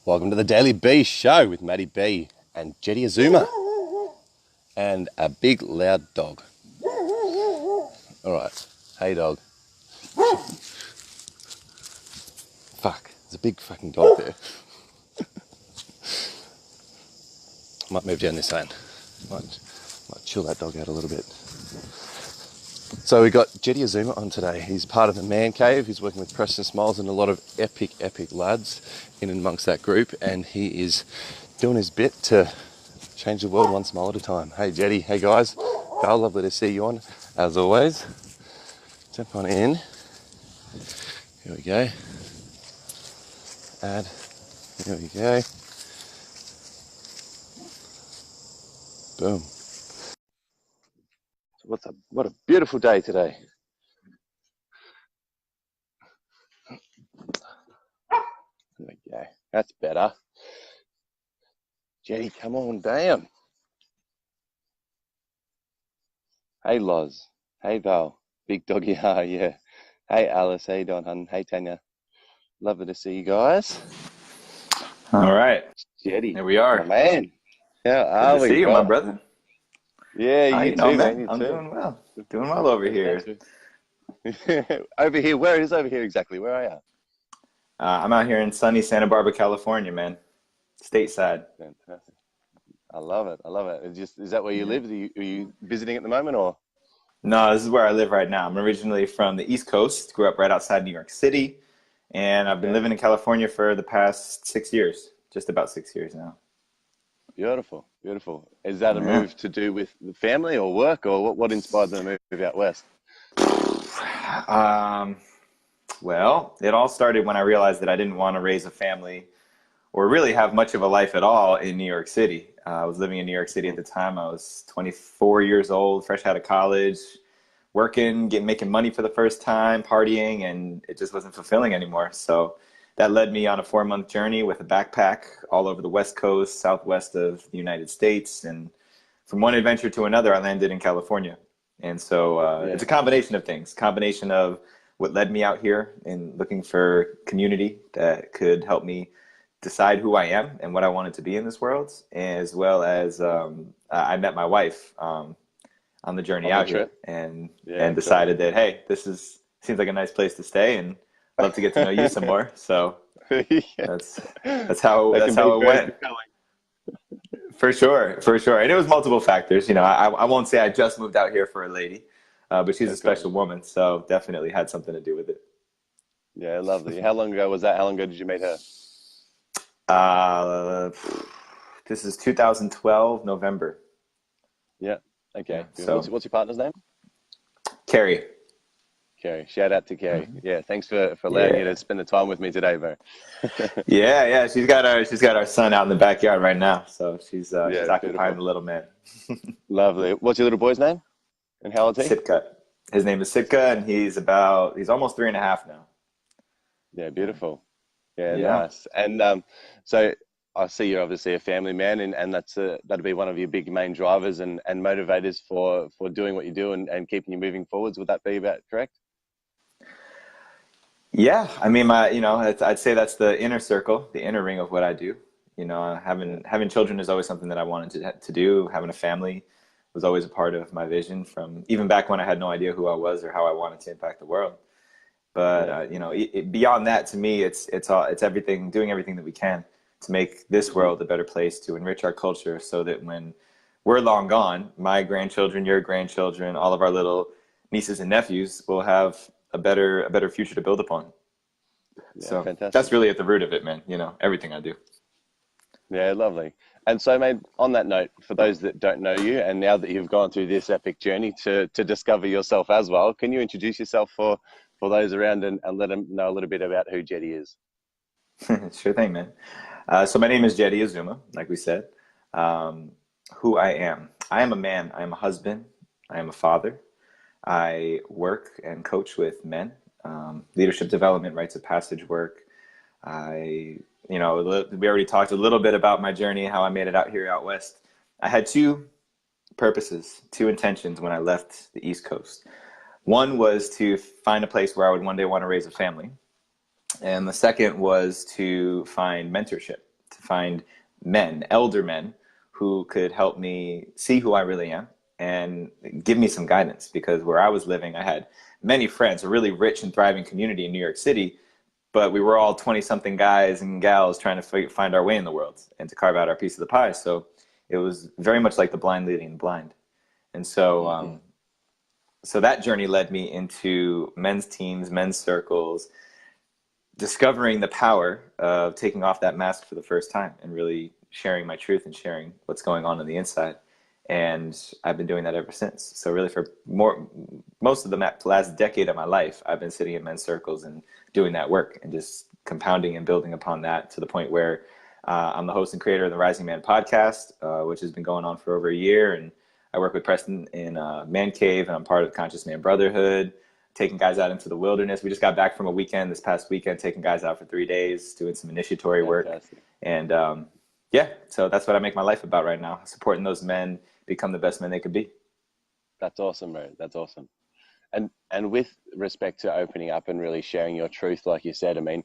Welcome to the Daily B Show with Maddie B and Jeddy Azuma and a big loud dog. All right, hey dog. Fuck, there's a big fucking dog there. Might move down this lane. Might chill that dog out a little bit. So we got Jeddy Azuma on today. He's part of the Man Cave. He's working with Preston Smiles and a lot of epic lads in and amongst that group, and he is doing his bit to change the world one smile at a time. Hey Jeddy, hey guys. Carl, lovely to see you on, as always. Jump on in. Here we go. Add. Here we go. Boom. So what a beautiful day today. There we go. That's better. Jeddy, come on down. Hey Loz. Hey Val. Big doggy yeah. Hey Alice. Hey Don hun. Hey Tanya. Lovely to see you guys. All right. Jeddy. Here we are. My man. How are Good to we? see you, my brother. Yeah, you too, man. You I'm too. doing well. Doing well over here. Over here. Where is over here exactly? Where are you? I'm out here in sunny Santa Barbara, California, man. Stateside. Fantastic. I love it. I love it. Is that where you live? Are you visiting at the moment or? No, this is where I live right now. I'm originally from the East Coast, grew up right outside New York City, and I've been living in California for the past 6 years, just about 6 years now. Beautiful, beautiful. Is that a move to do with the family or work, or what inspired the move out west? Well, it all started when I realized that I didn't want to raise a family or really have much of a life at all in New York City. I was living in New York City at the time. I was 24 years old, fresh out of college, working, making money for the first time, partying, and it just wasn't fulfilling anymore. So that led me on a 4-month journey with a backpack all over the West Coast, Southwest of the United States. And from one adventure to another, I landed in California. And so it's a combination of things, combination of what led me out here and looking for community that could help me decide who I am and what I wanted to be in this world, as well as I met my wife on the journey out here and decided that, hey, seems like a nice place to stay and I'd love to get to know you some more. So that's how it went. For sure. And it was multiple factors. You know, I won't say I just moved out here for a lady, but she's a special woman, so definitely had something to do with it. Yeah, lovely. How long ago was that? How long ago did you meet her? This is 2012, November. Yeah. Okay. So what's your partner's name? Carrie. Carrie. Shout out to Carrie. Yeah. Thanks for allowing you to spend the time with me today, bro. Yeah. She's got our son out in the backyard right now, so she's occupying the little man. Lovely. What's your little boy's name? And how old is he? Sitka. His name is Sitka, and he's almost 3.5 now. Yeah. Beautiful. Yeah. Nice. And so I see you're obviously a family man, and that'd be one of your big main drivers and motivators for doing what you do and keeping you moving forwards. Would that be about correct? Yeah, I mean, I'd say that's the inner circle, the inner ring of what I do. You know, having children is always something that I wanted to do. Having a family was always a part of my vision from even back when I had no idea who I was or how I wanted to impact the world. But beyond that, to me, it's everything, doing everything that we can to make this world a better place, to enrich our culture, so that when we're long gone, my grandchildren, your grandchildren, all of our little nieces and nephews will have a better future to build upon. Yeah, so fantastic. That's really at the root of it, man. You know, everything I do. Yeah, lovely. And so, mate, on that note, for those that don't know you, and now that you've gone through this epic journey to discover yourself as well, can you introduce yourself for those around and let them know a little bit about who Jeddy is? Sure thing, man. So my name is Jeddy Azuma, like we said. Who I am. I am a man. I am a husband. I am a father. I work and coach with men, leadership development, rites of passage work. We already talked a little bit about my journey, how I made it out here out west. I had two purposes, two intentions when I left the East Coast. One was to find a place where I would one day want to raise a family. And the second was to find mentorship, to find men, elder men, who could help me see who I really am and give me some guidance. Because where I was living, I had many friends, a really rich and thriving community in New York City, but we were all 20-something guys and gals trying to find our way in the world and to carve out our piece of the pie. So it was very much like the blind leading the blind. And so, so that journey led me into men's teams, men's circles, discovering the power of taking off that mask for the first time and really sharing my truth and sharing what's going on the inside. And I've been doing that ever since. So really for most of the last decade of my life, I've been sitting in men's circles and doing that work and just compounding and building upon that to the point where I'm the host and creator of the Rising Man podcast, which has been going on for over a year. And I work with Preston in Man Cave, and I'm part of Conscious Man Brotherhood, taking guys out into the wilderness. We just got back from a weekend this past weekend, taking guys out for 3 days, doing some initiatory work. And yeah, so that's what I make my life about right now, supporting those men become the best men they could be. That's awesome, bro. That's awesome. And with respect to opening up and really sharing your truth, like you said, I mean,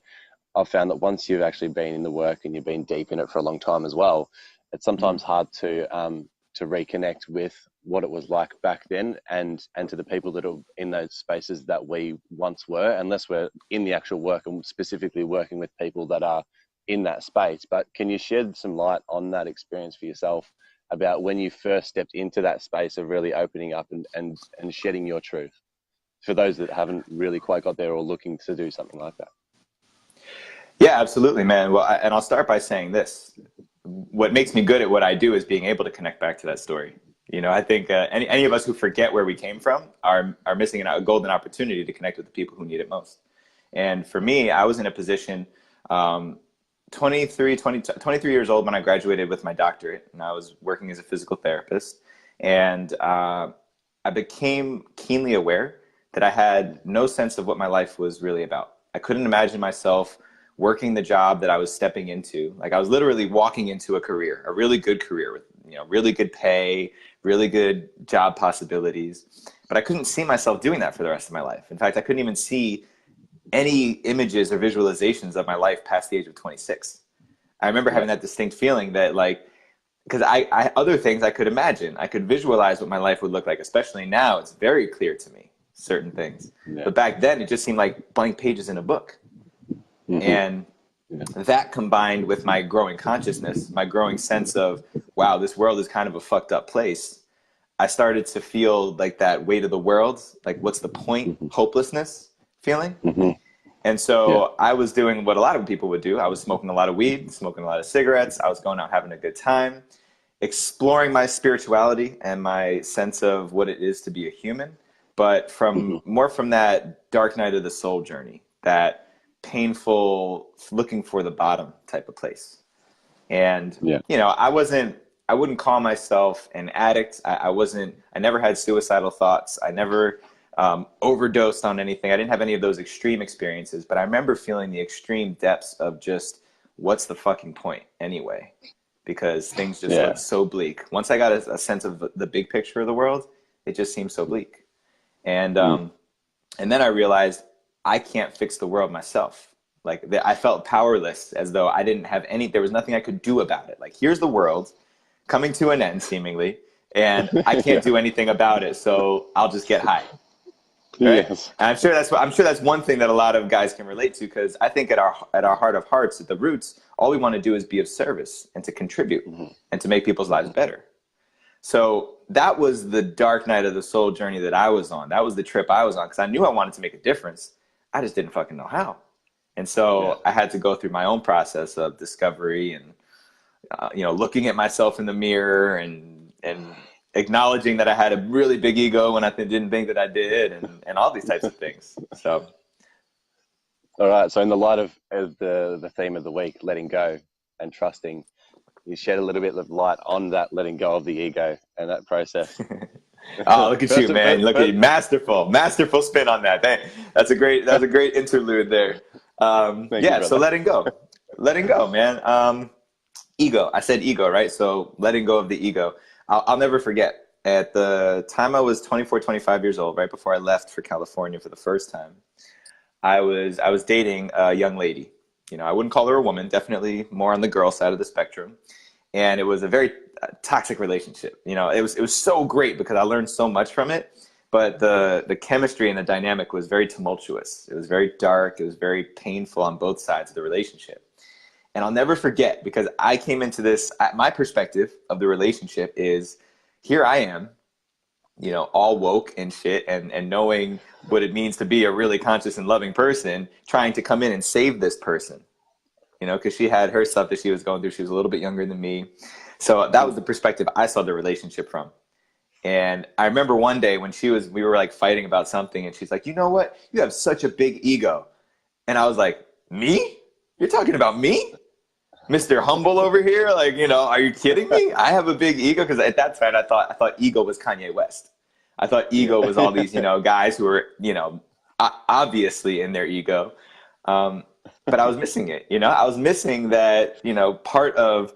I've found that once you've actually been in the work and you've been deep in it for a long time as well, it's sometimes hard to reconnect with what it was like back then and to the people that are in those spaces that we once were, unless we're in the actual work and specifically working with people that are in that space. But can you shed some light on that experience for yourself about when you first stepped into that space of really opening up and shedding your truth for those that haven't really quite got there or looking to do something like that? Yeah, absolutely, man. Well, and I'll start by saying this. What makes me good at what I do is being able to connect back to that story. You know, I think any of us who forget where we came from are missing a golden opportunity to connect with the people who need it most. And for me, I was in a position, 23 years old when I graduated with my doctorate, and I was working as a physical therapist. And I became keenly aware that I had no sense of what my life was really about. I couldn't imagine myself working the job that I was stepping into. Like, I was literally walking into a career, a really good career with, you know, really good pay, really good job possibilities. But I couldn't see myself doing that for the rest of my life. In fact, I couldn't even see any images or visualizations of my life past the age of 26. I remember having that distinct feeling that, like, because I other things I could imagine, I could visualize what my life would look like, especially now. It's very clear to me, certain things. Yeah. But back then, it just seemed like blank pages in a book. And that combined with my growing consciousness, my growing sense of, wow, this world is kind of a fucked up place. I started to feel like that weight of the world, like, what's the point? Hopelessness feeling. And so I was doing what a lot of people would do. I was smoking a lot of weed, smoking a lot of cigarettes. I was going out having a good time, exploring my spirituality and my sense of what it is to be a human, but from more from that dark night of the soul journey, that painful looking for the bottom type of place. And you know, I wouldn't call myself an addict. I never had suicidal thoughts. I never overdosed on anything. I didn't have any of those extreme experiences, but I remember feeling the extreme depths of just, what's the fucking point anyway? Because things just looked so bleak. Once I got a sense of the big picture of the world, it just seemed so bleak. And then I realized I can't fix the world myself. Like, I felt powerless, as though I didn't have there was nothing I could do about it. Like, here's the world coming to an end seemingly, and I can't do anything about it. So I'll just get high. Right? Yes. And I'm sure that's one thing that a lot of guys can relate to, because I think at our heart of hearts, at the roots, all we want to do is be of service and to contribute and to make people's lives better. So that was the dark night of the soul journey that I was on. That was the trip I was on, because I knew I wanted to make a difference. I just didn't fucking know how. And so I had to go through my own process of discovery and, you know, looking at myself in the mirror and acknowledging that I had a really big ego when I didn't think that I did, and all these types of things. So. All right. So in the light of the theme of the week, letting go and trusting, you shed a little bit of light on that letting go of the ego and that process. Oh, look at you, man! Look at you, masterful spin on that. That's a great interlude there. Yeah, so letting go, man. Ego. I said ego, right? So letting go of the ego. I'll never forget. At the time I was 24, 25 years old, right before I left for California for the first time, I was dating a young lady, You know, I wouldn't call her a woman, definitely more on the girl side of the spectrum. And it was a very toxic relationship. You know, it was so great because I learned so much from it, but the chemistry and the dynamic was very tumultuous. It was very dark. It was very painful on both sides of the relationship. And I'll never forget, because I came into this, my perspective of the relationship is, here I am, you know, all woke and shit, and knowing what it means to be a really conscious and loving person, trying to come in and save this person, you know, because she had her stuff that she was going through. She was a little bit younger than me. So that was the perspective I saw the relationship from. And I remember one day when we were like fighting about something, and she's like, you know what? You have such a big ego. And I was like, me? You're talking about me? Mr. Humble over here? Like, you know, are you kidding me? I have a big ego, because at that time I thought ego was Kanye West. I thought ego was all these, you know, guys who were, you know, obviously in their ego. But I was missing it, you know? I was missing that, you know, part of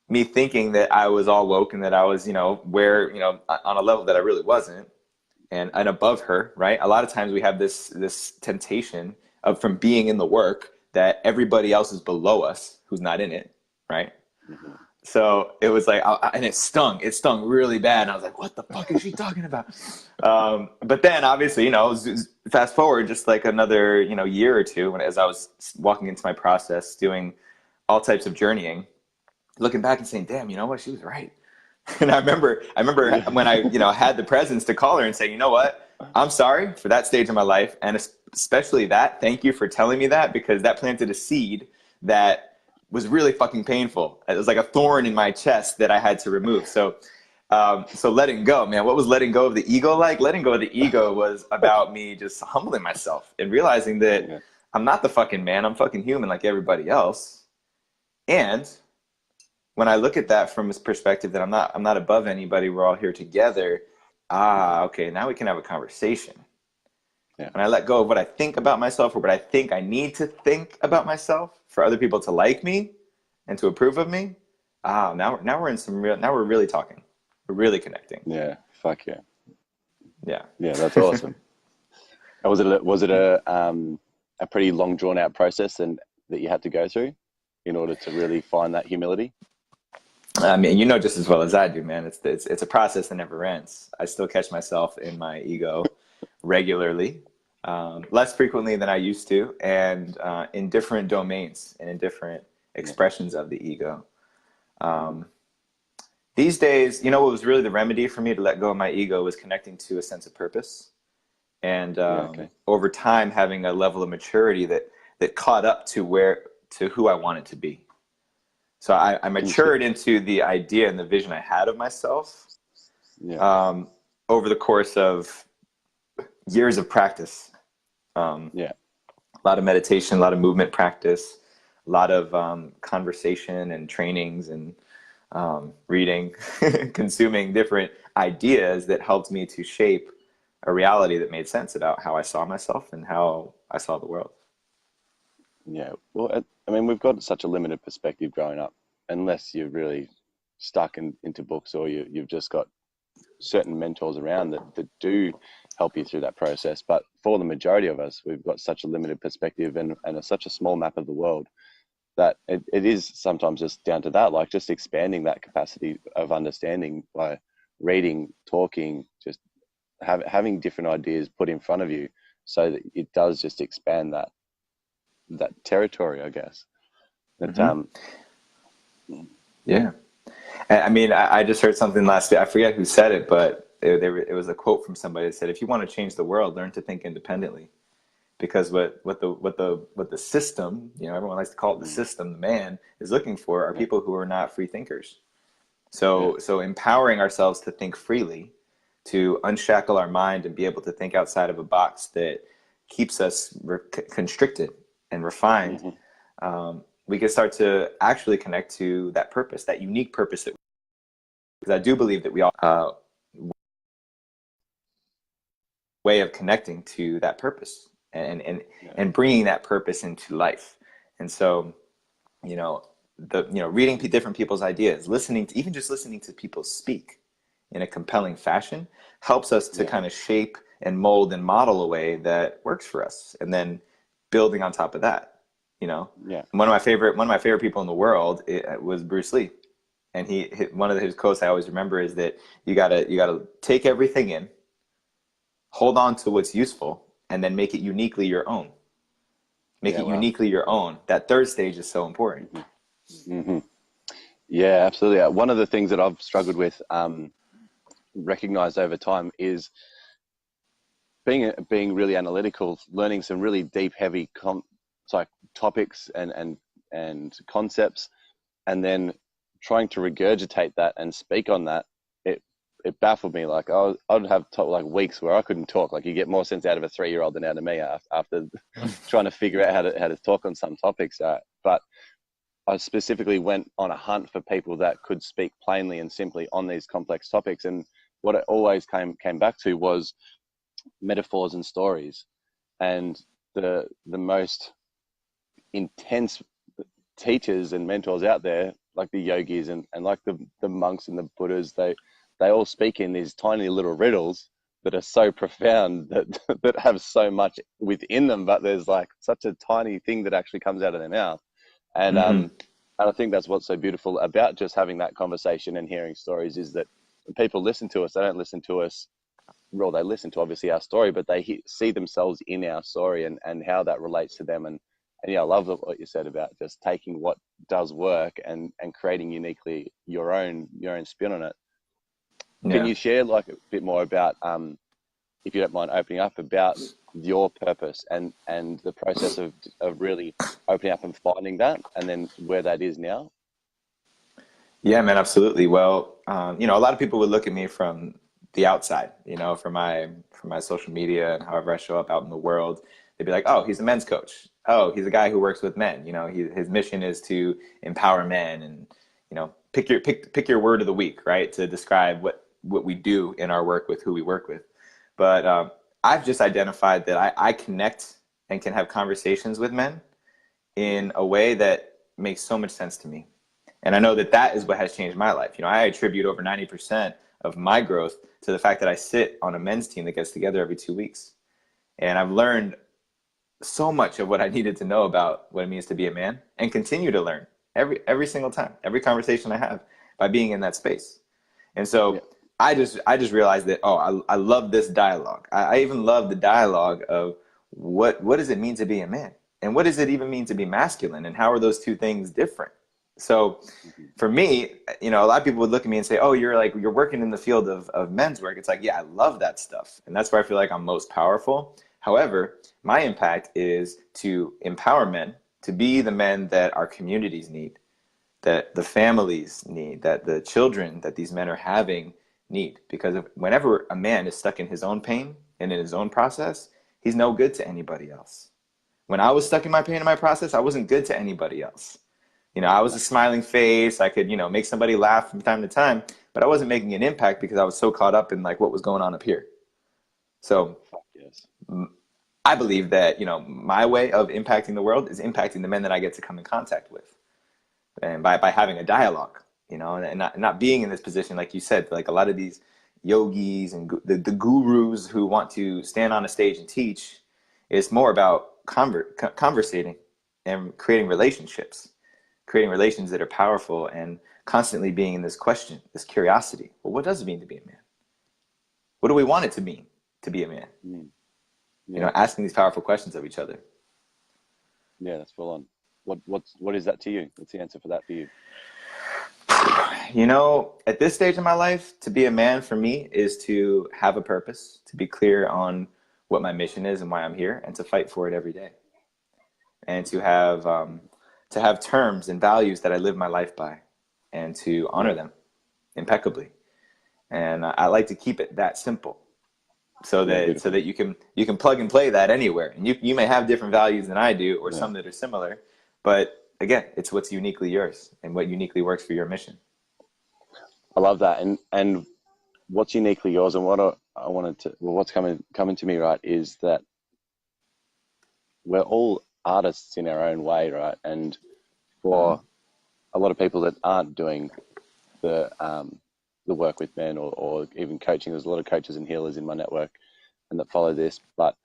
me thinking that I was all woke and that I was, you know, where, you know, on a level that I really wasn't, and above her, right? A lot of times we have this temptation of, from being in the work, that everybody else is below us who's not in it, right? Mm-hmm. So it was like, and it stung really bad. And I was like, what the fuck is she talking about? But then obviously, you know, fast forward just like another, you know, year or two, as I was walking into my process, doing all types of journeying, looking back and saying, damn, you know what, she was right. And I remember when I, you know, had the presence to call her and say, you know what, I'm sorry for that stage of my life. And especially that, thank you for telling me that, because that planted a seed that was really fucking painful. It was like a thorn in my chest that I had to remove. So letting go, man, what was letting go of the ego like? Letting go of the ego was about me just humbling myself and realizing that I'm not the fucking man. I'm fucking human like everybody else. And when I look at that from this perspective that I'm not above anybody, we're all here together. Okay, now we can have a conversation. Yeah. When I let go of what I think about myself, or what I think I need to think about myself for other people to like me and to approve of me, now we're in now we're really talking. We're really connecting. Yeah. Fuck yeah. Yeah. Yeah, that's awesome. Was it a pretty long drawn out process and that you had to go through in order to really find that humility? I mean, you know just as well as I do, man. It's a process that never ends. I still catch myself in my ego regularly, less frequently than I used to, and in different domains and in different expressions of the ego. These days, you know, what was really the remedy for me to let go of my ego was connecting to a sense of purpose, and over time having a level of maturity that caught up to who I wanted to be. So I matured into the idea and the vision I had of myself over the course of years of practice. A lot of meditation, a lot of movement practice, a lot of conversation and trainings and reading, consuming different ideas that helped me to shape a reality that made sense about how I saw myself and how I saw the world. Yeah, well, I mean, we've got such a limited perspective growing up, unless you're really stuck into books, or you've just got certain mentors around that do help you through that process. But for the majority of us, we've got such a limited perspective and such a small map of the world that it is sometimes just down to that, like just expanding that capacity of understanding by reading, talking, just having different ideas put in front of you, so that it does just expand that territory, I guess. But, yeah. I mean, I just heard something last week. I forget who said it, but it was a quote from somebody that said, if you want to change the world, learn to think independently. Because what the system, you know, everyone likes to call it the system, the man is looking for are people who are not free thinkers. So empowering ourselves to think freely, to unshackle our mind and be able to think outside of a box that keeps us constricted and refined, we can start to actually connect to that purpose, that unique purpose. Because I do believe that we all way of connecting to that purpose and bringing that purpose into life. And so, you know, reading different people's ideas, even just listening to people speak in a compelling fashion helps us to kind of shape and mold and model a way that works for us. And then building on top of that, you know. Yeah. One of my favorite people in the world, was Bruce Lee. And one of his quotes I always remember is that you gotta take everything in, hold on to what's useful, and then make it uniquely your own. Make Yeah. it Wow. uniquely your own. That third stage is so important. Hmm. Yeah, absolutely. One of the things that I've struggled with, recognized over time, is being really analytical, learning some really deep, heavy like topics and concepts, and then trying to regurgitate that and speak on that. It baffled me. Like I'd have like weeks where I couldn't talk. Like you get more sense out of a 3-year-old than out of me after trying to figure out how to talk on some topics. But I specifically went on a hunt for people that could speak plainly and simply on these complex topics. And what it always came back to was metaphors and stories. And the most intense teachers and mentors out there, like the yogis and like the monks and the Buddhas, they all speak in these tiny little riddles that are so profound that that have so much within them, but there's like such a tiny thing that actually comes out of their mouth. And Hmm. and I think that's what's so beautiful about just having that conversation and hearing stories, is that when people listen to us, they don't listen to us, well, they listen to obviously our story, but they see themselves in our story and how that relates to them. And yeah, I love what you said about just taking what does work and creating uniquely your own spin on it. Can Yeah. you share like a bit more about, if you don't mind opening up, about your purpose and the process of really opening up and finding that, and then where that is now? Yeah, man, absolutely. Well, a lot of people would look at me from the outside, from my social media and however I show up out in the world. They'd be like, "Oh, he's a men's coach. Oh, he's a guy who works with men. His mission is to empower men." And pick your word of the week, right, to describe what we do in our work with who we work with. But I've just identified that I connect and can have conversations with men in a way that makes so much sense to me. And I know that that is what has changed my life. I attribute over 90% of my growth to the fact that I sit on a men's team that gets together every 2 weeks. And I've learned so much of what I needed to know about what it means to be a man, and continue to learn every single time, every conversation I have, by being in that space. And Yeah. so I just realized that, I love this dialogue. I even love the dialogue of what does it mean to be a man? And what does it even mean to be masculine? And how are those two things different? So Mhm. for me, a lot of people would look at me and say, "Oh, you're working in the field of men's work." It's like, yeah, I love that stuff. And that's where I feel like I'm most powerful. However, my impact is to empower men to be the men that our communities need, that the families need, that the children that these men are having need. Because whenever a man is stuck in his own pain and in his own process, he's no good to anybody else. When I was stuck in my pain and my process, I wasn't good to anybody else. I was No. a smiling face. I could, make somebody laugh from time to time, but I wasn't making an impact because I was so caught up in like what was going on up here. So Fuck yes. I believe that, my way of impacting the world is impacting the men that I get to come in contact with. And by having a dialogue, and not being in this position, like you said, like a lot of these yogis and the gurus who want to stand on a stage and teach, it's more about conversating and creating relations that are powerful, and constantly being in this question, this curiosity. Well, what does it mean to be a man? What do we want it to mean to be a man? Mm. Yeah. Asking these powerful questions of each other. Yeah, that's full on. What is that to you? What's the answer for that for you? At this stage in my life, to be a man for me is to have a purpose, to be clear on what my mission is and why I'm here, and to fight for it every day, and to have terms and values that I live my life by, and to Yeah. honor them impeccably. And I like to keep it that simple, so Yeah, that so beautiful. that you can plug and play that anywhere. And you may have different values than I do, or Yeah. some that are similar, but again, it's what's uniquely yours and what uniquely works for your mission. I love that. And what's uniquely yours, and what I wanted to, well, what's coming to me, right, is that we're all artists in our own way, right? And Mhm. for a lot of people that aren't doing the work with men, or even coaching, there's a lot of coaches and healers in my network and that follow this, but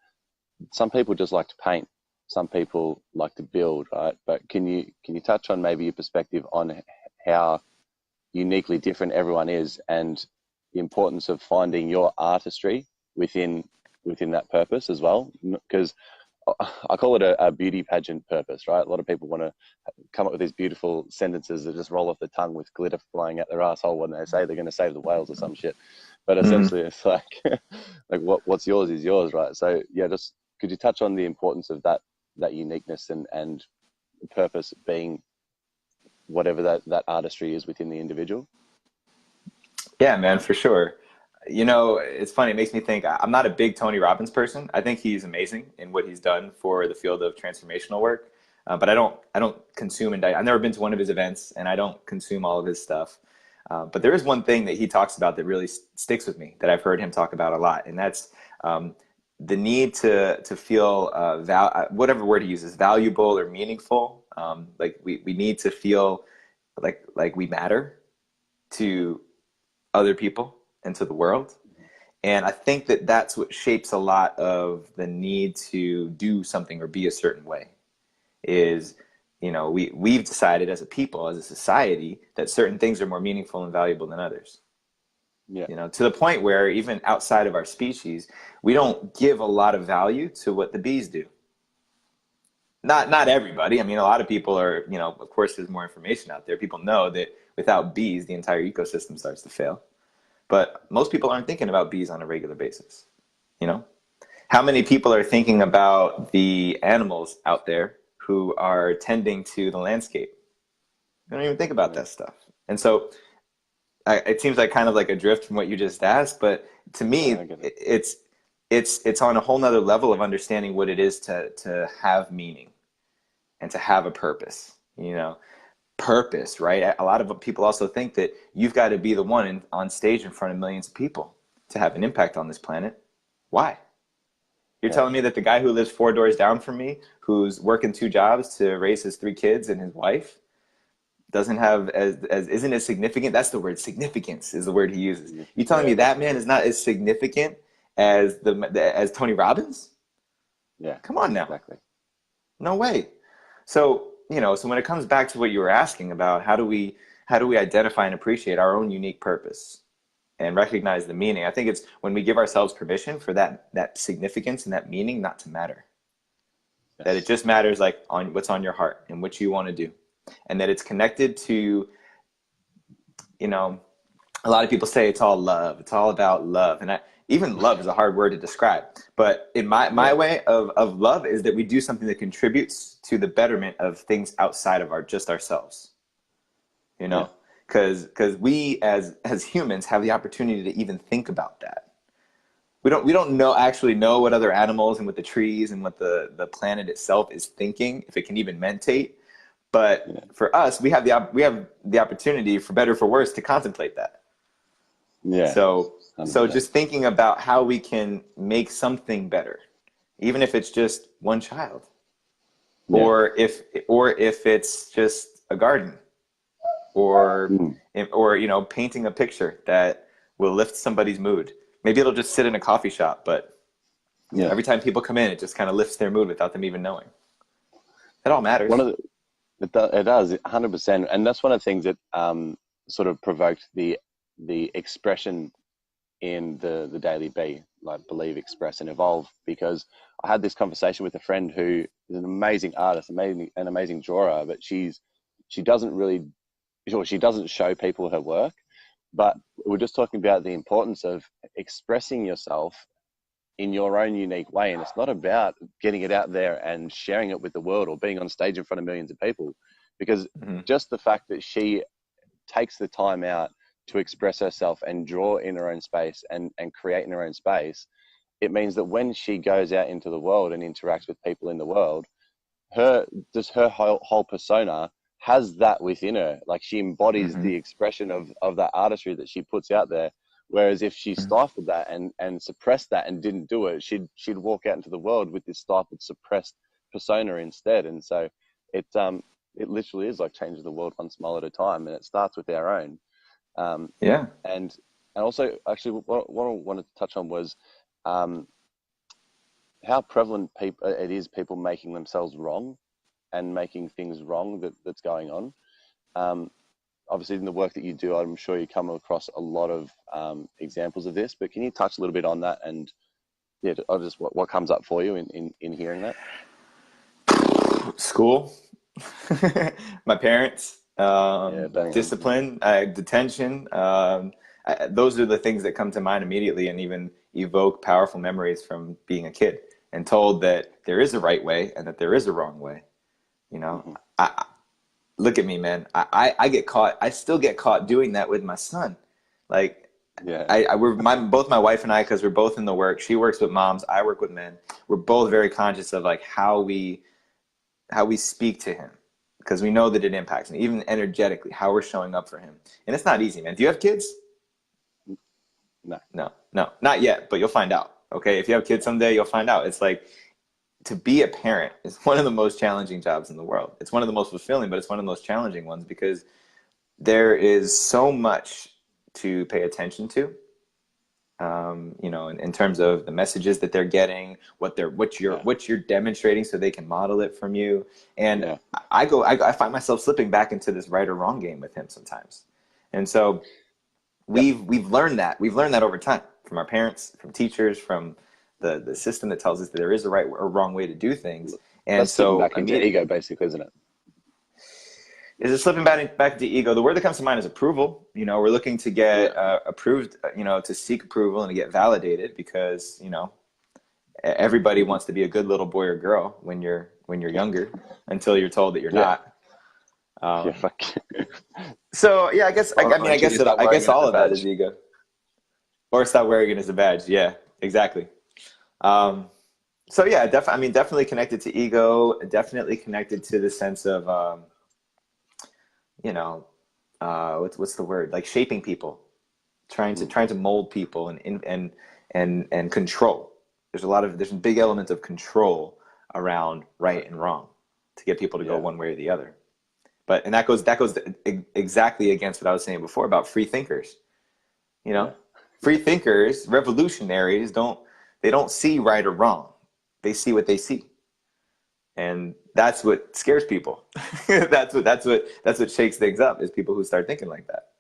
some people just like to paint. some people like to build, right? But can you touch on maybe your perspective on how uniquely different everyone is, and the importance of finding your artistry within that purpose as well? Because I call it a beauty pageant purpose, right? A lot of people want to come up with these beautiful sentences that just roll off the tongue with glitter flying out their asshole when they say they're going to save the whales or some shit. But essentially, it's like, like what's yours is yours, right? So yeah, just could you touch on the importance of that uniqueness and purpose being whatever that artistry is within the individual? Yeah, man, for sure. You know, it's funny. It makes me think. I'm not a big Tony Robbins person. I think he's amazing in what he's done for the field of transformational work. But I don't consume and I've never been to one of his events, and I don't consume all of his stuff. But there is one thing that he talks about that really sticks with me, that I've heard him talk about a lot, and that's the need to feel whatever word he uses, valuable or meaningful. Like we need to feel like we matter to other people and to the world. And I think that that's what shapes a lot of the need to do something or be a certain way. Is, you know, we've decided as a people, as a society, that certain things are more meaningful and valuable than others. Yeah. You know, to the point where even outside of our species, we don't give a lot of value to what the bees do. Not everybody. I mean, a lot of people are, you know, of course, there's more information out there. People know that without bees, the entire ecosystem starts to fail. But most people aren't thinking about bees on a regular basis. You know, how many people are thinking about the animals out there who are tending to the landscape? They don't even think about that stuff. And so it seems like kind of like a drift from what you just asked, but to me, it's on a whole nother level of understanding what it is to have meaning and to have a purpose. You know, purpose, right? A lot of people also think that you've got to be the one on stage in front of millions of people to have an impact on this planet. Why? You're telling me that the guy who lives 4 doors down from me, who's working 2 jobs to raise his 3 kids and his wife, doesn't have isn't as significant? That's the word. Significance is the word he uses. You telling me that man is not as significant as as Tony Robbins? Yeah. Come on now. Exactly. No way. So, you know, so when it comes back to what you were asking about, how do we identify and appreciate our own unique purpose and recognize the meaning? I think it's when we give ourselves permission for that significance and that meaning not to matter. Yes. That it just matters like on what's on your heart and what you want to do. And that it's connected to, you know, a lot of people say it's all love. It's all about love. And even love is a hard word to describe. But in my way of love is that we do something that contributes to the betterment of things outside of just ourselves. You know, because we as humans have the opportunity to even think about that. We don't actually know what other animals and what the trees and what the planet itself is thinking, if it can even mentate. But for us, we have the opportunity, for better or for worse, to contemplate that. Yeah. So just thinking about how we can make something better, even if it's just one child, or if it's just a garden, or you know, painting a picture that will lift somebody's mood. Maybe it'll just sit in a coffee shop, but every time people come in, it just kind of lifts their mood without them even knowing. That all matters. It does 100%, and that's one of the things that sort of provoked the expression in the Daily Bee, like believe, express, and evolve. Because I had this conversation with a friend who is an amazing artist, an amazing drawer, but she doesn't show people her work. But we're just talking about the importance of expressing yourself in your own unique way. And it's not about getting it out there and sharing it with the world or being on stage in front of millions of people, because just the fact that she takes the time out to express herself and draw in her own space and create in her own space, it means that when she goes out into the world and interacts with people in the world, her whole persona has that within her. Like, she embodies the expression of that artistry that she puts out there. Whereas if she stifled that and suppressed that and didn't do it, she'd walk out into the world with this stifled, suppressed persona instead. And so it literally is like changing the world one smile at a time, and it starts with our own. And also, actually, what I wanted to touch on was how prevalent it is people making themselves wrong and making things wrong that's going on. Obviously, in the work that you do, I'm sure you come across a lot of examples of this, but can you touch a little bit on that and just what comes up for you in hearing that? School, my parents, discipline, detention. Those are the things that come to mind immediately and even evoke powerful memories from being a kid and told that there is a right way and that there is a wrong way. You know, look at me, man. I get caught. I still get caught doing that with my son. Like, both my wife and I, because we're both in the work. She works with moms. I work with men. We're both very conscious of like how we speak to him, because we know that it impacts him, even energetically, how we're showing up for him. And it's not easy, man. Do you have kids? No, not yet, but you'll find out. Okay. If you have kids someday, you'll find out. It's like, to be a parent is one of the most challenging jobs in the world. It's one of the most fulfilling, but it's one of the most challenging ones because there is so much to pay attention to. You know, in terms of the messages that they're getting, what you're demonstrating, so they can model it from you. And I find myself slipping back into this right or wrong game with him sometimes. And so we've learned that over time from our parents, from teachers, from the system that tells us that there is a right or wrong way to do things. And that's so back into ego, basically, isn't it? Is it slipping back into ego? The word that comes to mind is approval. You know, we're looking to get approved, you know, to seek approval and to get validated, because, you know, everybody wants to be a good little boy or girl when you're younger, until you're told that you're not. Fuck. So yeah, I guess all of that is ego. Or stop wearing it as a badge. Yeah, exactly. So yeah, definitely connected to ego. Definitely connected to the sense of you know, what's the word? Like shaping people, trying to mold people and control. There's a big element of control around right and wrong to get people to go one way or the other. And that goes exactly against what I was saying before about free thinkers. You know, free thinkers, revolutionaries don't see right or wrong. They see what they see. And that's what scares people. that's what shakes things up, is people who start thinking like that.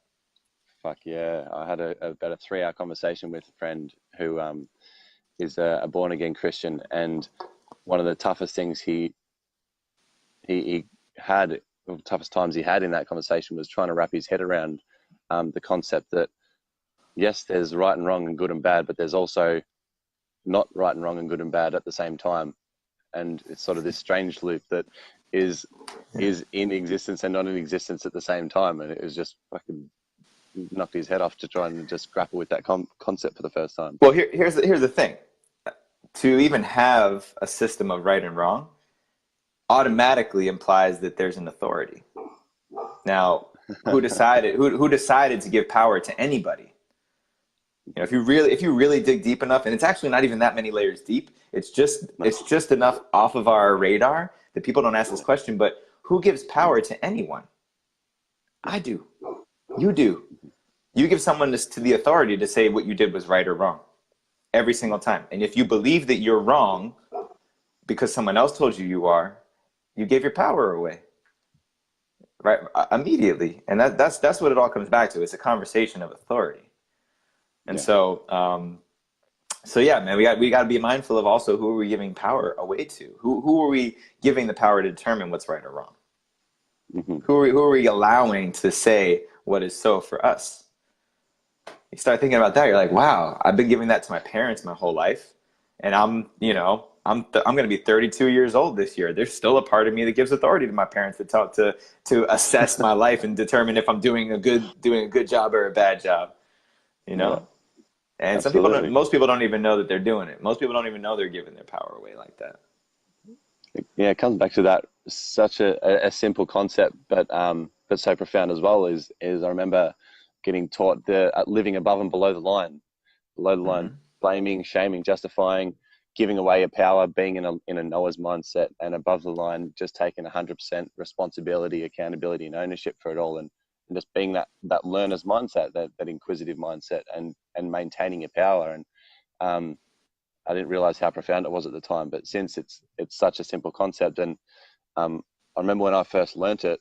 Fuck yeah. I had about a 3-hour conversation with a friend who is a born again Christian, and one of the toughest things he had, the toughest times he had in that conversation, was trying to wrap his head around the concept that yes, there's right and wrong and good and bad, but there's also not right and wrong and good and bad at the same time. And it's sort of this strange loop that is in existence and not in existence at the same time. And it was just fucking knocked his head off to try and just grapple with that concept for the first time. Well, here's the thing. To even have a system of right and wrong automatically implies that there's an authority. Now, who decided to give power to anybody? You know, if you really dig deep enough, and it's actually not even that many layers deep, it's just enough off of our radar that people don't ask this question, but who gives power to anyone? I do. You do. You give someone to the authority to say what you did was right or wrong every single time. And if you believe that you're wrong because someone else told you are, you gave your power away. Right? Immediately. And that's what it all comes back to. It's a conversation of authority. And so yeah, man, we got to be mindful of also who are we giving power away to? Who are we giving the power to determine what's right or wrong? Mm-hmm. Who are we allowing to say what is so for us? You start thinking about that, you're like, wow, I've been giving that to my parents my whole life, and I'm going to be 32 years old this year. There's still a part of me that gives authority to my parents to assess my life and determine if I'm doing a good job or a bad job. You know. Yeah. And most people don't even know that they're doing it. Most people don't even know they're giving their power away like that. Yeah, it comes back to that, such a simple concept, but so profound as well. Is I remember getting taught the living above and below the line, blaming, shaming, justifying, giving away your power, being in a Noah's mindset, and above the line, just taking 100% responsibility, accountability, and ownership for it all, and just being that learner's mindset, that inquisitive mindset, and maintaining your power. And I didn't realize how profound it was at the time. But since it's such a simple concept, and I remember when I first learnt it,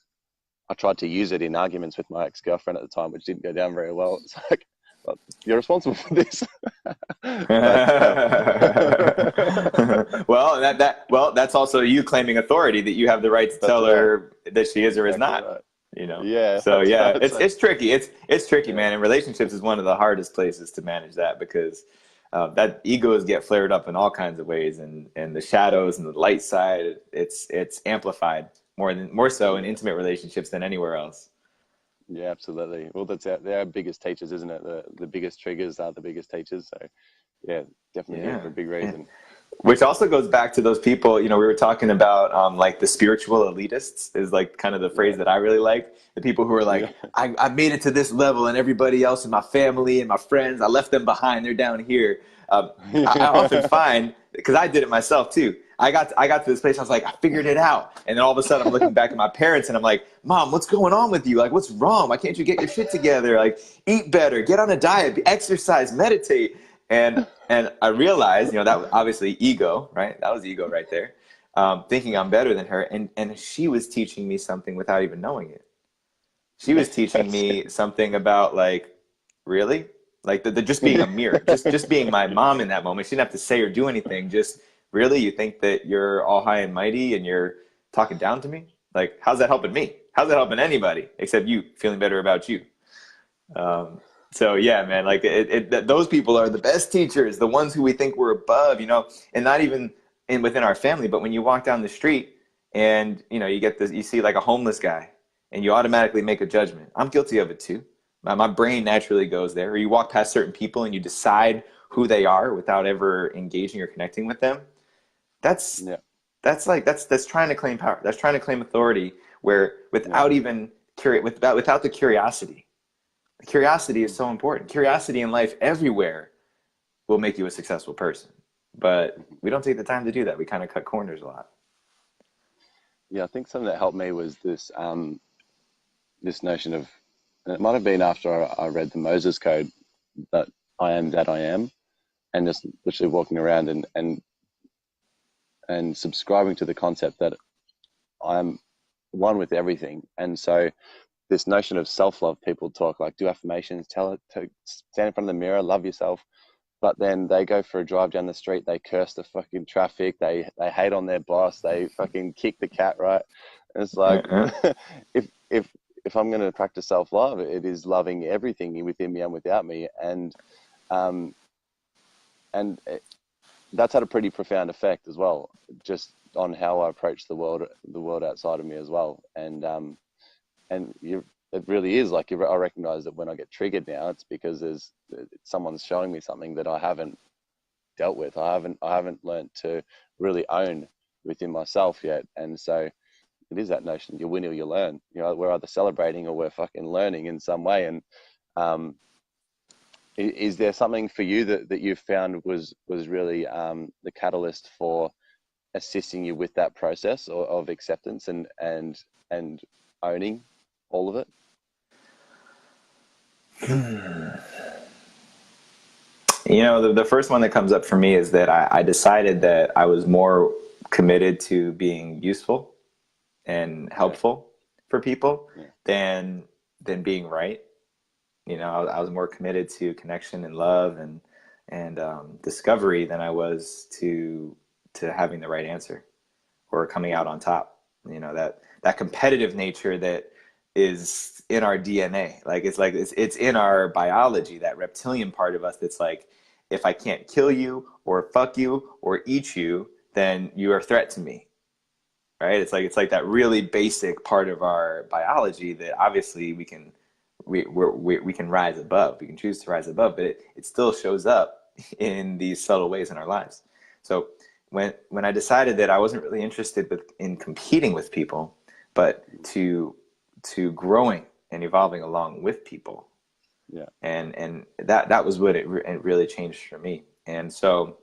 I tried to use it in arguments with my ex-girlfriend at the time, which didn't go down very well. It's like, well, you're responsible for this. Well, well, that's also you claiming authority, that you have the right to tell her that she is or is not. Right. You know. Yeah. So yeah, right. it's tricky. It's tricky, man. And relationships is one of the hardest places to manage that, because that egos get flared up in all kinds of ways, and the shadows and the light side, it's amplified more so in intimate relationships than anywhere else. Yeah, absolutely. Well, they're our biggest teachers, isn't it? The biggest triggers are the biggest teachers. So yeah, definitely here for a big reason. Which also goes back to those people, you know, we were talking about like the spiritual elitists is like kind of the phrase that I really like. The people who are like, I made it to this level, and everybody else in my family and my friends, I left them behind. They're down here. I often find, because I did it myself too, I got to this place, I was like, I figured it out. And then all of a sudden I'm looking back at my parents and I'm like, Mom, what's going on with you? Like, what's wrong? Why can't you get your shit together? Like, eat better, get on a diet, exercise, meditate. And I realized, you know, that was obviously ego, right? That was ego right there. Thinking I'm better than her. And she was teaching me something without even knowing it. She was teaching me something about, like, really? Like the just being a mirror, just being my mom in that moment. She didn't have to say or do anything. Just, really, you think that you're all high and mighty and you're talking down to me? Like, how's that helping me? How's that helping anybody except you feeling better about you? So yeah, man, like those people are the best teachers, the ones who we think we're above, you know, and not even within our family, but when you walk down the street and, you know, you see like a homeless guy and you automatically make a judgment. I'm guilty of it too. My brain naturally goes there. Or you walk past certain people and you decide who they are without ever engaging or connecting with them. That's trying to claim power. That's trying to claim authority, where without even without the curiosity. Curiosity is so important. Curiosity in life everywhere will make you a successful person. But we don't take the time to do that. We kind of cut corners a lot. Yeah, I think something that helped me was this this notion of, and it might have been after I read the Moses Code, that I am that I am, and just literally walking around and subscribing to the concept that I'm one with everything. And so this notion of self-love, people talk like, do affirmations, tell it to stand in front of the mirror, love yourself. But then they go for a drive down the street, they curse the fucking traffic, they hate on their boss, they fucking kick the cat, right? And it's like, if I'm going to practice self-love, it is loving everything within me and without me. And that's had a pretty profound effect as well, just on how I approach the world outside of me as well. And it really is like, I recognize that when I get triggered now, it's because someone's showing me something that I haven't dealt with. I haven't learned to really own within myself yet. And so it is that notion, you win or you learn. You know, we're either celebrating or we're fucking learning in some way. And is there something for you that you found was really the catalyst for assisting you with that process of acceptance and owning all of it? You know, the first one that comes up for me is that I decided that I was more committed to being useful and helpful for people than being right. You know, I was more committed to connection and love and discovery than I was to having the right answer or coming out on top. You know, that competitive nature that is in our DNA. Like it's in our biology, that reptilian part of us that's like, if I can't kill you or fuck you or eat you, then you are a threat to me. Right? It's like that really basic part of our biology that obviously we can rise above. We can choose to rise above, but it still shows up in these subtle ways in our lives. So when I decided that I wasn't really interested in competing with people, but to growing and evolving along with people, and that was what it really changed for me. And so,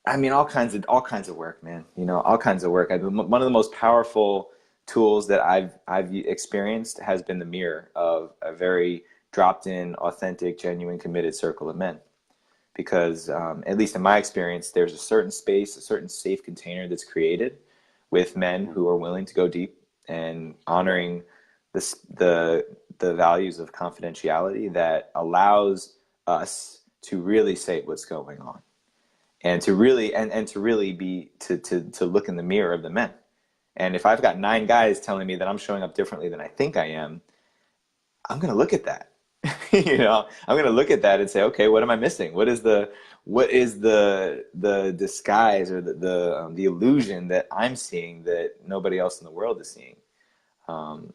I mean, all kinds of work, man. You know, all kinds of work. One of the most powerful tools that I've experienced has been the mirror of a very dropped in, authentic, genuine, committed circle of men. because at least in my experience, there's a certain space, a certain safe container that's created with men who are willing to go deep and honoring the values of confidentiality that allows us to really say what's going on, and to really and to really be to look in the mirror of the men. And if I've got 9 guys telling me that I'm showing up differently than I think I am, I'm going to look at that. You know, I'm going to look at that and say, okay, what am I missing? What is the disguise or the illusion that I'm seeing that nobody else in the world is seeing?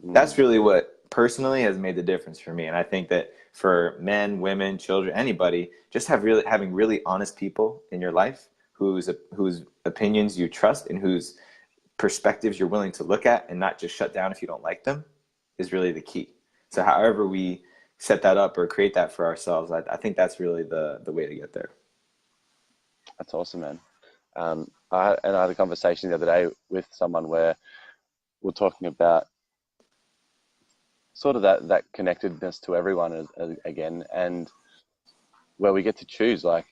That's really what personally has made the difference for me. And I think that for men, women, children, anybody, just having really honest people in your life whose opinions you trust and whose perspectives you're willing to look at and not just shut down if you don't like them is really the key. So however we set that up or create that for ourselves, I think that's really the way to get there. That's awesome, man. I had a conversation the other day with someone where we're talking about sort of that connectedness to everyone again, and where we get to choose. Like,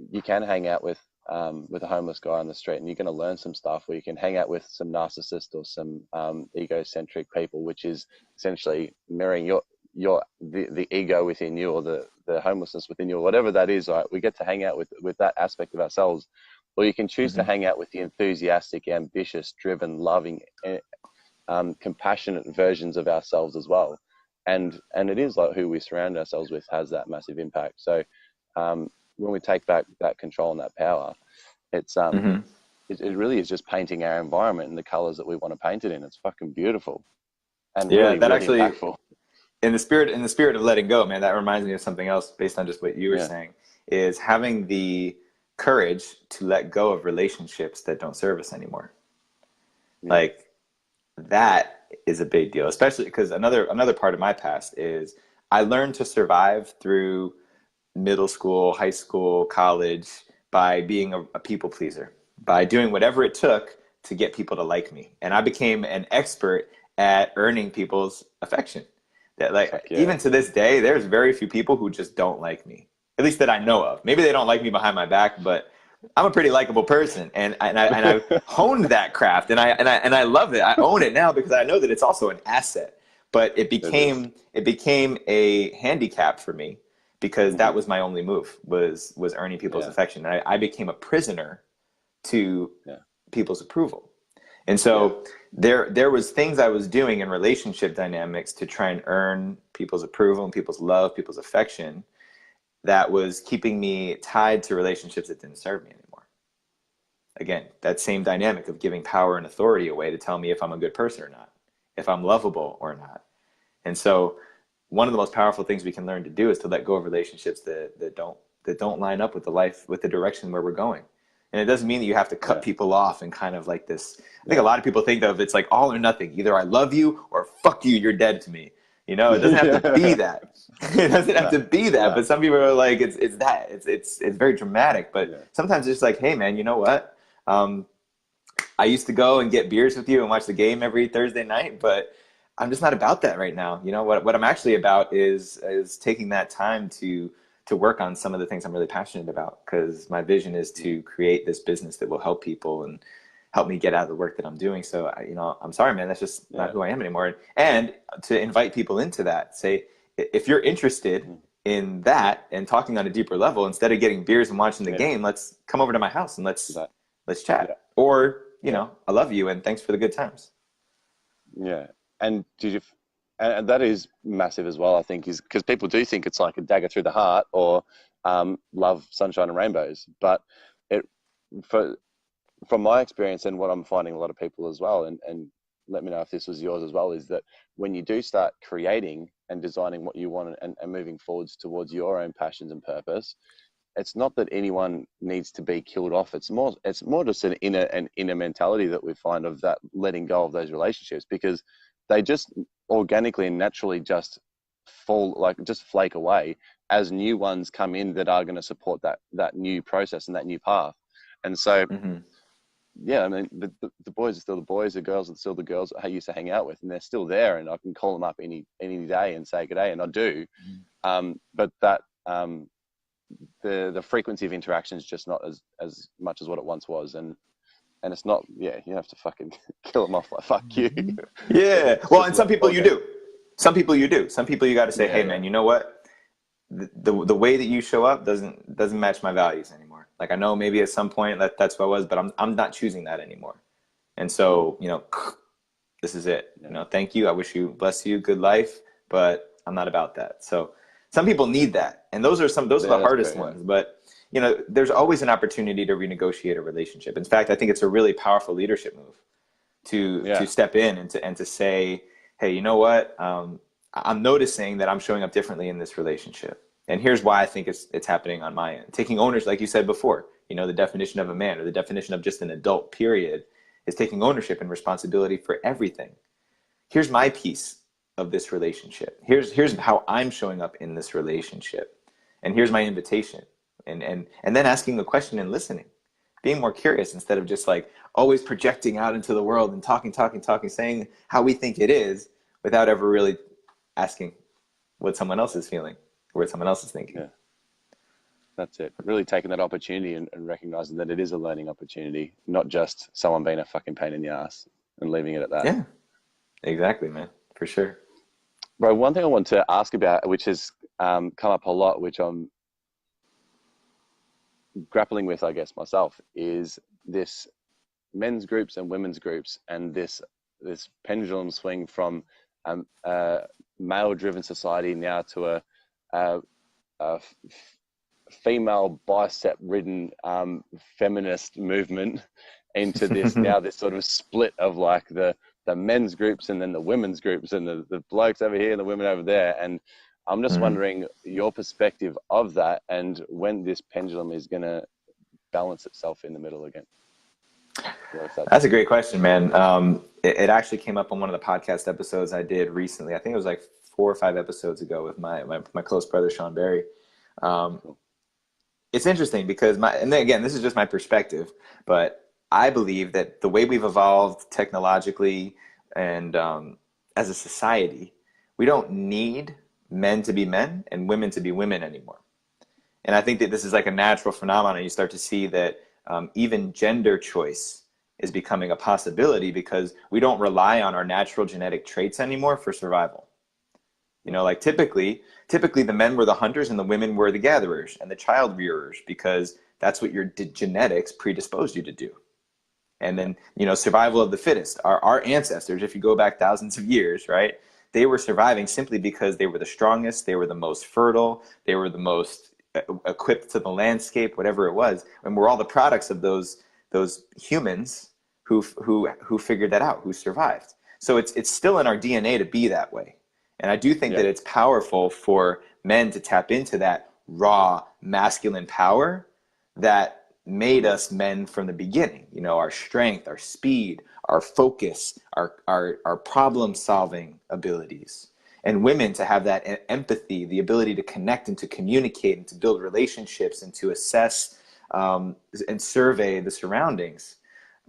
you can hang out with a homeless guy on the street and you're going to learn some stuff, or you can hang out with some narcissist or some egocentric people, which is essentially mirroring the ego within you, or the homelessness within you, or whatever that is. Right? We get to hang out with that aspect of ourselves, or you can choose to hang out with the enthusiastic, ambitious, driven, loving, compassionate versions of ourselves as well. And it is like who we surround ourselves with has that massive impact. So when we take back that control and that power, it's it really is just painting our environment in the colors that we want to paint it in. It's fucking beautiful, and really impactful. In the spirit of letting go, man, that reminds me of something else based on just what you were saying, is having the courage to let go of relationships that don't serve us anymore. Like, that is a big deal, especially because another part of my past is I learned to survive through middle school, high school, college by being a people pleaser, by doing whatever it took to get people to like me. And I became an expert at earning people's affection. That even to this day, there's very few people who just don't like me, at least that I know of. Maybe they don't like me behind my back, but I'm a pretty likable person, and I honed that craft, and I love it. I own it now because I know that it's also an asset. But it became a handicap for me because that was my only move, was earning people's affection. And I became a prisoner to people's approval. And so there was things I was doing in relationship dynamics to try and earn people's approval and people's love, people's affection, that was keeping me tied to relationships that didn't serve me anymore. Again, that same dynamic of giving power and authority away to tell me if I'm a good person or not, if I'm lovable or not. And so one of the most powerful things we can learn to do is to let go of relationships that don't line up with the direction where we're going. And it doesn't mean that you have to cut people off and kind of like this. I think a lot of people think of it's like all or nothing. Either I love you or fuck you, you're dead to me. You know, it doesn't have to be that. It doesn't have to be that. But some people are like, it's that. It's very dramatic. But sometimes it's like, hey man, you know what? I used to go and get beers with you and watch the game every Thursday night, but I'm just not about that right now. You know, what I'm actually about is taking that time to work on some of the things I'm really passionate about, because my vision is to create this business that will help people and help me get out of the work that I'm doing. So, I'm sorry, man, that's just not who I am anymore. And to invite people into that, say, if you're interested in that and talking on a deeper level, instead of getting beers and watching the game, let's come over to my house and let's chat. Yeah. Or, I love you and thanks for the good times. Yeah. And and that is massive as well, I think, is because people do think it's like a dagger through the heart, or love, sunshine and rainbows. But from my experience and what I'm finding a lot of people as well, and let me know if this was yours as well, is that when you do start creating and designing what you want and moving forwards towards your own passions and purpose, it's not that anyone needs to be killed off. It's more just an inner mentality that we find of that letting go of those relationships, because they just organically and naturally just flake away as new ones come in that are going to support that new process and that new path. And so, I mean, the boys are still the boys, the girls are still the girls that I used to hang out with, and they're still there, and I can call them up any day and say good day, and I do. But the frequency of interaction is just not as much as what it once was, and it's not. Yeah, you have to fucking kill them off like fuck you. Yeah. Well, and some people you do. Some people you do. Some people you got to say, hey man, you know what? The way that you show up doesn't match my values anymore. Like I know maybe at some point that's what I was, but I'm not choosing that anymore. And so, you know, this is it. You know, thank you. I wish you bless you, good life, but I'm not about that. So some people need that. And those are the hardest ones. But you know, there's always an opportunity to renegotiate a relationship. In fact, I think it's a really powerful leadership move to step in and to say, hey, you know what? I'm noticing that I'm showing up differently in this relationship. And here's why I think it's happening on my end. Taking ownership, like you said before, you know, the definition of a man or the definition of just an adult period is taking ownership and responsibility for everything. Here's my piece of this relationship. Here's how I'm showing up in this relationship. And here's my invitation. And then asking the question and listening, being more curious instead of just like always projecting out into the world and talking, saying how we think it is without ever really asking what someone else is feeling or what someone else is thinking. Yeah. That's it. Really taking that opportunity and recognizing that it is a learning opportunity, not just someone being a fucking pain in the ass and leaving it at that. Yeah, exactly, man. For sure. Bro, one thing I want to ask about, which has come up a lot, which I'm grappling with, I guess, myself, is this men's groups and women's groups and this pendulum swing from a male-driven society now to a female bicep-ridden feminist movement into this now this sort of split of like the men's groups and then the women's groups and the blokes over here and the women over there. And I'm just wondering your perspective of that and when this pendulum is going to balance itself in the middle again. That's a great question, man. It actually came up on one of the podcast episodes I did recently. I think it was like 4 or 5 episodes ago with my close brother, Sean Berry. It's interesting because and then again, this is just my perspective, but I believe that the way we've evolved technologically and as a society, we don't need men to be men and women to be women anymore. And I think that this is like a natural phenomenon. You start to see that even gender choice is becoming a possibility because we don't rely on our natural genetic traits anymore for survival. You know, like typically the men were the hunters and the women were the gatherers and the child rearers because that's what your genetics predisposed you to do. And then, you know, survival of the fittest. Our ancestors, if you go back thousands of years, right, they were surviving simply because they were the strongest, they were the most fertile, they were the most equipped to the landscape, whatever it was. And we're all the products of those humans who figured that out, who survived. So it's still in our DNA to be that way. And I do think that it's powerful for men to tap into that raw masculine power that made us men from the beginning. You know, our strength, our speed, our focus, our problem solving abilities. And women to have that empathy, the ability to connect and to communicate and to build relationships and to assess and survey the surroundings.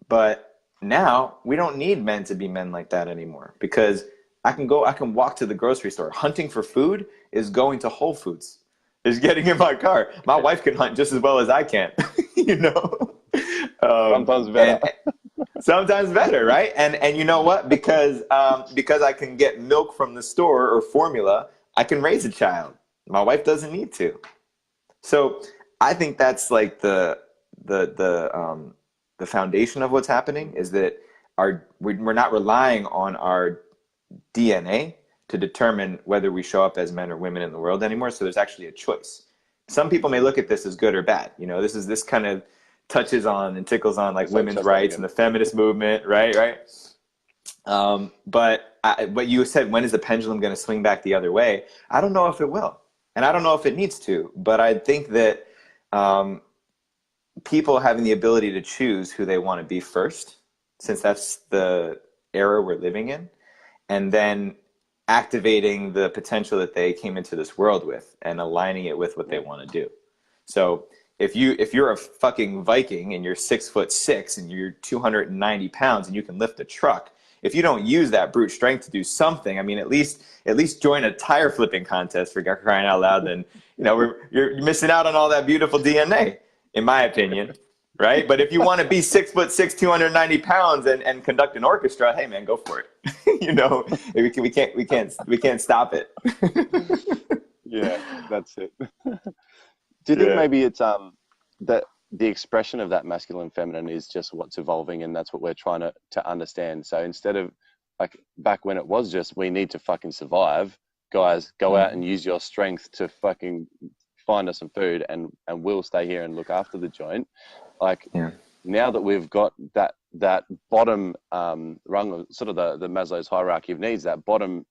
But now we don't need men to be men like that anymore because I can walk to the grocery store. Hunting for food is going to Whole Foods. Is getting in my car. My wife can hunt just as well as I can, you know? Sometimes better. Sometimes better, right? And you know what? Because I can get milk from the store or formula, I can raise a child. My wife doesn't need to. So I think that's like the foundation of what's happening is that we're not relying on our DNA to determine whether we show up as men or women in the world anymore. So there's actually a choice. Some people may look at this as good or bad. You know, this kind of touches on and tickles on like women's rights and the feminist movement, right? But you said, when is the pendulum going to swing back the other way? I don't know if it will. And I don't know if it needs to. But I think that people having the ability to choose who they want to be first, since that's the era we're living in, and then activating the potential that they came into this world with and aligning it with what they want to do. So if you're a fucking Viking and you're 6'6" and you're 290 pounds and you can lift a truck, if you don't use that brute strength to do something, I mean, at least join a tire flipping contest, for crying out loud. Then, you know, you're missing out on all that beautiful DNA, in my opinion. Right. But if you want to be 6'6", 290 pounds and conduct an orchestra, hey man, go for it. You know, we can't stop it. Yeah, that's it. Do you think maybe it's that the expression of that masculine and feminine is just what's evolving, and that's what we're trying to understand? So instead of like back when it was just we need to fucking survive, guys, go out and use your strength to fucking find us some food, and we'll stay here and look after the joint. Like now that we've got that bottom rung of sort of the Maslow's hierarchy of needs, that bottom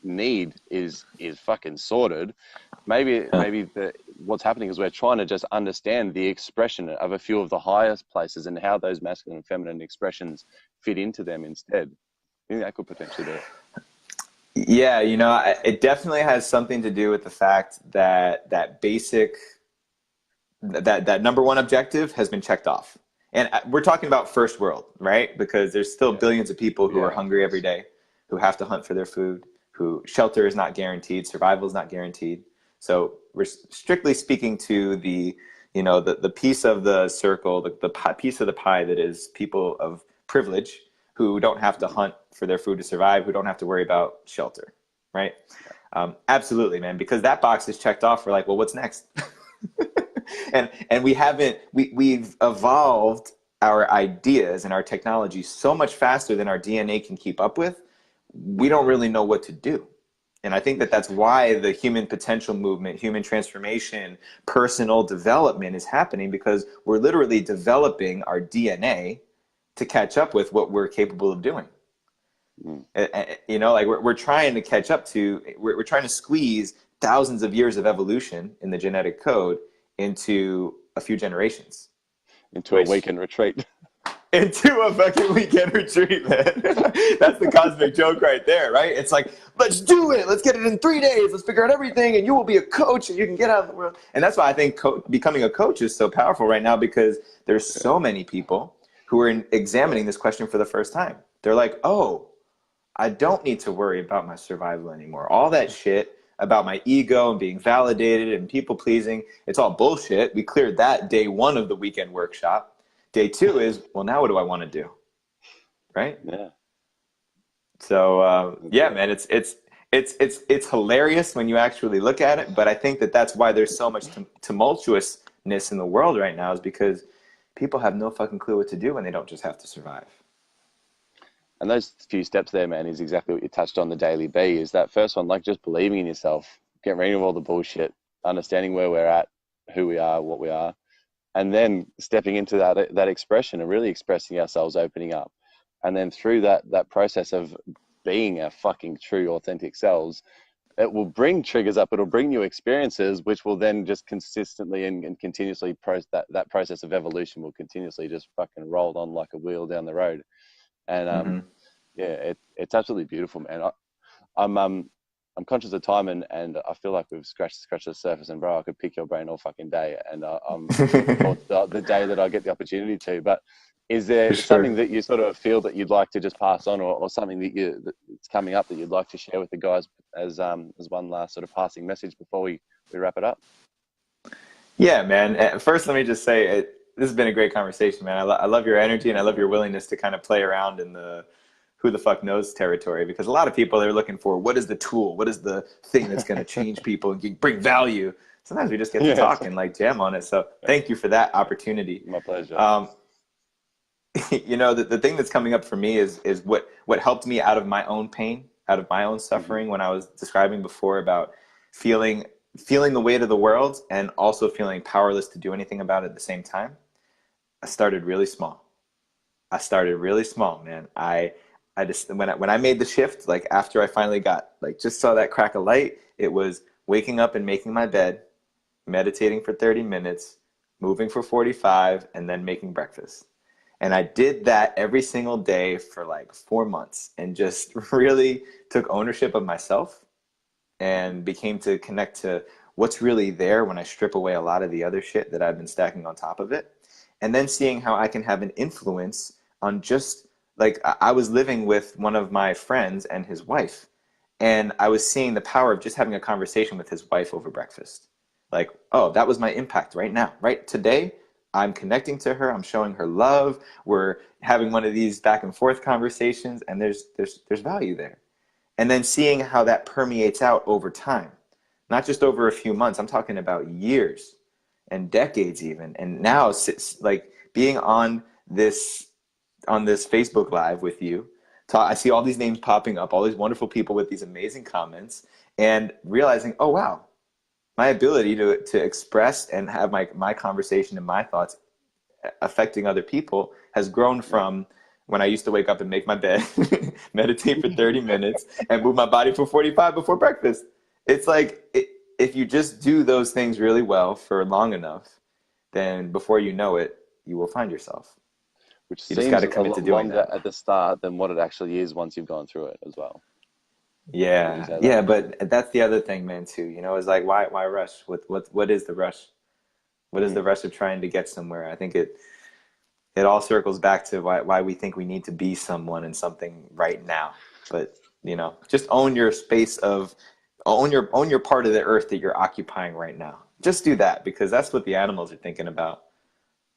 need is fucking sorted. Maybe what's happening is we're trying to just understand the expression of a few of the highest places and how those masculine and feminine expressions fit into them instead. I think that could potentially do it. Yeah, you know, it definitely has something to do with the fact that that number one objective has been checked off. And we're talking about first world, right? Because there's still billions of people who are hungry every day, who have to hunt for their food, who shelter is not guaranteed, survival is not guaranteed. So we're strictly speaking to the, you know, the piece of the circle, the piece of the pie that is people of privilege who don't have to hunt for their food to survive, who don't have to worry about shelter, right? Absolutely, man, because that box is checked off. We're like, well, what's next? and we've evolved our ideas and our technology so much faster than our DNA can keep up with. We don't really know what to do. And I think that that's why the human potential movement, human transformation, personal development is happening, because we're literally developing our DNA to catch up with what we're capable of doing. You know, like we're trying to catch up to, we're trying to squeeze thousands of years of evolution in the genetic code into a few generations. Into a weekend retreat. Into a fucking weekend retreat, man. That's the cosmic joke right there, right? It's like, let's do it. Let's get it in 3 days. Let's figure out everything, and you will be a coach, and you can get out of the world. And that's why I think becoming a coach is so powerful right now, because there's so many people who are examining this question for the first time. They're like, oh, I don't need to worry about my survival anymore. All that shit about my ego and being validated and people pleasing, it's all bullshit. We cleared that day one of the weekend workshop. Day two is, well, now what do I want to do? Right? Yeah. So yeah, man, it's hilarious when you actually look at it. But I think that that's why there's so much tumultuousness in the world right now, is because people have no fucking clue what to do when they don't just have to survive. And those few steps there, man, is exactly what you touched on, the daily B. Is that first one, like just believing in yourself, getting rid of all the bullshit, understanding where we're at, who we are, what we are, and then stepping into that expression and really expressing ourselves, opening up. And then through that process of being our fucking true, authentic selves, it will bring triggers up. It'll bring new experiences, which will then just consistently and continuously that process of evolution will continuously just fucking roll on like a wheel down the road. And yeah, it's absolutely beautiful, man. I'm conscious of time, and I feel like we've scratched the surface. And bro, I could pick your brain all fucking day, and I'm looking forward to the day that I get the opportunity to. But is there something that you sort of feel that you'd like to just pass on, or something that's coming up that you'd like to share with the guys as one last sort of passing message before we wrap it up? Yeah, man. First, let me just say this has been a great conversation, man. I love your energy, and I love your willingness to kind of play around in the who the fuck knows territory, because a lot of people, they're looking for, what is the tool? What is the thing that's going to change people and bring value? Sometimes we just get to talk and like jam on it. So thank you for that opportunity. My pleasure. You know, the thing that's coming up for me is what helped me out of my own pain, out of my own suffering, when I was describing before about feeling the weight of the world and also feeling powerless to do anything about it at the same time. I started really small. Man. I just, when I made the shift, like after I finally just saw that crack of light, it was waking up and making my bed, meditating for 30 minutes, moving for 45, and then making breakfast. And I did that every single day for like 4 months, and just really took ownership of myself and became to connect to what's really there when I strip away a lot of the other shit that I've been stacking on top of it. And then seeing how I can have an influence on just like I was living with one of my friends and his wife, and I was seeing the power of just having a conversation with his wife over breakfast. Like, oh, that was my impact right now, right today. I'm connecting to her. I'm showing her love. We're having one of these back and forth conversations, and there's value there. And then seeing how that permeates out over time, not just over a few months. I'm talking about years and decades even. And now, like being this on this Facebook Live with you, I see all these names popping up, all these wonderful people with these amazing comments, and realizing, oh wow, my ability to express and have my conversation and my thoughts affecting other people has grown from when I used to wake up and make my bed, meditate for 30 minutes, and move my body for 45 before breakfast. It's like, if you just do those things really well for long enough, then before you know it, you will find yourself. Which You just seems got to a commit lot to doing longer that. at the start than what it actually is once you've gone through it as well. Would you Yeah, say yeah, that? but that's the other thing, man, too. You know, it's like, why rush? What is the rush? What is the Mm. rush of trying to get somewhere? I think it all circles back to why we think we need to be someone and something right now. But, you know, just own your space of own your part of the earth that you're occupying right now. Just do that, because that's what the animals are thinking about.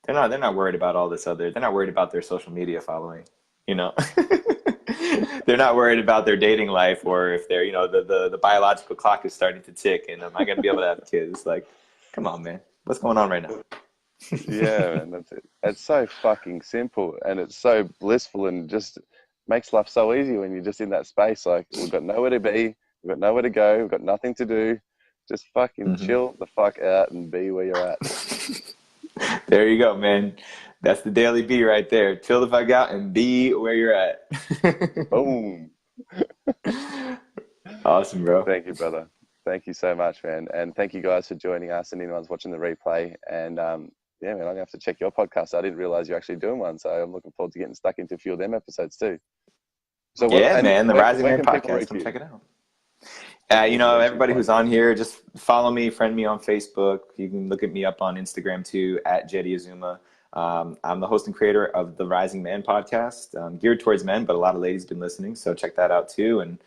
They're not worried about all this other. They're not worried about their social media following, you know. They're not worried about their dating life, or if they're, you know, the biological clock is starting to tick and am I going to be able to have kids? Like, come on, man. What's going on right now? Yeah, man, that's it. It's so fucking simple and it's so blissful and just makes life so easy when you're just in that space. Like, we've got nowhere to be, we've got nowhere to go, we've got nothing to do. Just fucking Hmm. chill the fuck out and be where you're at. There you go, man. That's the daily B right there. Chill the fuck out and be where you're at. Boom. Awesome, bro. Thank you, brother. Thank you so much, man. And thank you guys for joining us and anyone's watching the replay. And yeah, man, I'm gonna have to check your podcast. I didn't realize you're actually doing one. So I'm looking forward to getting stuck into a few of them episodes too. So what, Yeah, and man. The Rising where Man can people podcast. reach Come you? check it out. Where can You people know, reach you and everybody find who's you? on here, just follow me, friend me on Facebook. You can look at me up on Instagram too, at Jeddy Azuma. I'm the host and creator of the Rising Man podcast, geared towards men, but a lot of ladies have been listening, so check that out too. And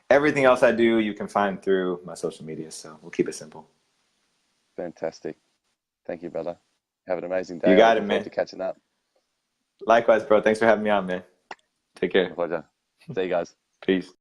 everything else I do, you can find through my social media. So we'll keep it simple. Fantastic. Thank you, brother. Have an amazing You day. I'm got it, looking forward man. to catching up. Likewise, bro. Thanks for having me on, man. Take My care. pleasure. See you guys. Peace.